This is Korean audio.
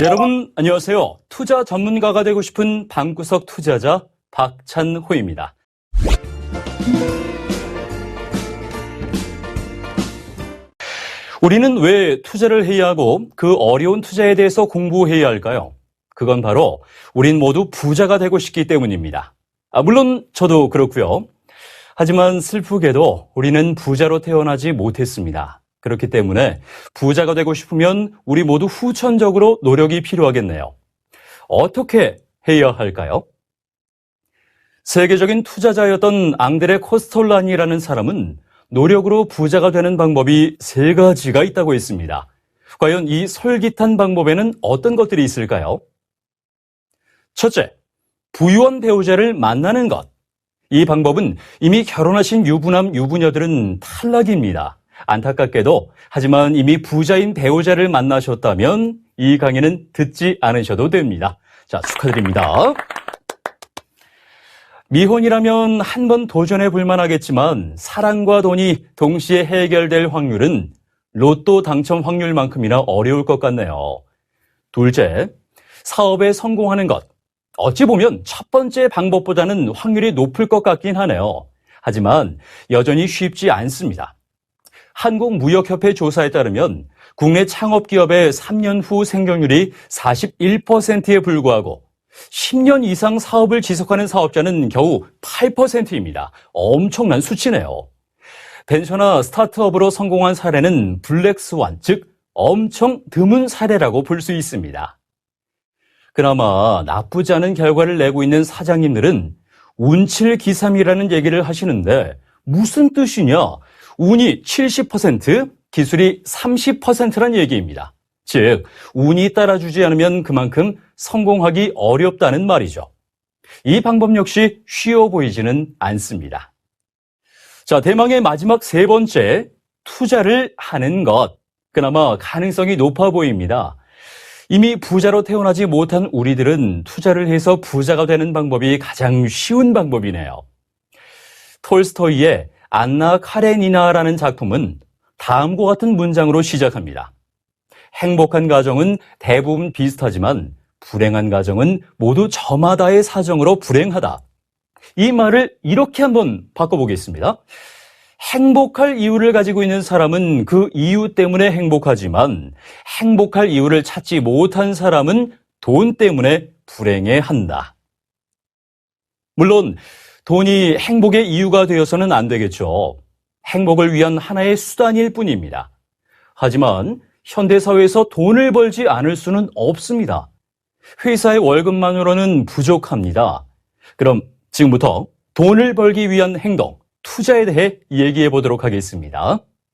여러분 안녕하세요. 투자 전문가가 되고 싶은 방구석 투자자 박찬호입니다. 우리는 왜 투자를 해야 하고 그 어려운 투자에 대해서 공부해야 할까요? 그건 바로 우린 모두 부자가 되고 싶기 때문입니다. 물론 저도 그렇고요. 하지만 슬프게도 우리는 부자로 태어나지 못했습니다. 그렇기 때문에 부자가 되고 싶으면 우리 모두 후천적으로 노력이 필요하겠네요. 어떻게 해야 할까요? 세계적인 투자자였던 앙드레 코스톨라니라는 사람은 노력으로 부자가 되는 방법이 3가지가 있다고 했습니다. 과연 이 솔깃한 방법에는 어떤 것들이 있을까요? 첫째, 부유한 배우자를 만나는 것. 이 방법은 이미 결혼하신 유부남, 유부녀들은 탈락입니다. 안타깝게도 하지만 이미 부자인 배우자를 만나셨다면 이 강의는 듣지 않으셔도 됩니다. 자, 축하드립니다. 미혼이라면 한번 도전해 볼 만하겠지만 사랑과 돈이 동시에 해결될 확률은 로또 당첨 확률만큼이나 어려울 것 같네요. 둘째, 사업에 성공하는 것. 어찌 보면 첫 번째 방법보다는 확률이 높을 것 같긴 하네요. 하지만 여전히 쉽지 않습니다. 한국무역협회 조사에 따르면 국내 창업기업의 3년 후 생존율이 41%에 불과하고 10년 이상 사업을 지속하는 사업자는 겨우 8%입니다. 엄청난 수치네요. 벤처나 스타트업으로 성공한 사례는 블랙스완, 즉 엄청 드문 사례라고 볼 수 있습니다. 그나마 나쁘지 않은 결과를 내고 있는 사장님들은 운칠기삼이라는 얘기를 하시는데 무슨 뜻이냐? 운이 70%, 기술이 30%란 얘기입니다. 즉, 운이 따라주지 않으면 그만큼 성공하기 어렵다는 말이죠. 이 방법 역시 쉬워 보이지는 않습니다. 자, 대망의 마지막 3번째, 투자를 하는 것. 그나마 가능성이 높아 보입니다. 이미 부자로 태어나지 못한 우리들은 투자를 해서 부자가 되는 방법이 가장 쉬운 방법이네요. 톨스토이의 안나 카레니나라는 작품은 다음과 같은 문장으로 시작합니다. 행복한 가정은 대부분 비슷하지만 불행한 가정은 모두 저마다의 사정으로 불행하다. 이 말을 이렇게 한번 바꿔보겠습니다. 행복할 이유를 가지고 있는 사람은 그 이유 때문에 행복하지만 행복할 이유를 찾지 못한 사람은 돈 때문에 불행해한다. 물론 돈이 행복의 이유가 되어서는 안 되겠죠. 행복을 위한 하나의 수단일 뿐입니다. 하지만 현대사회에서 돈을 벌지 않을 수는 없습니다. 회사의 월급만으로는 부족합니다. 그럼 지금부터 돈을 벌기 위한 행동, 투자에 대해 얘기해 보도록 하겠습니다.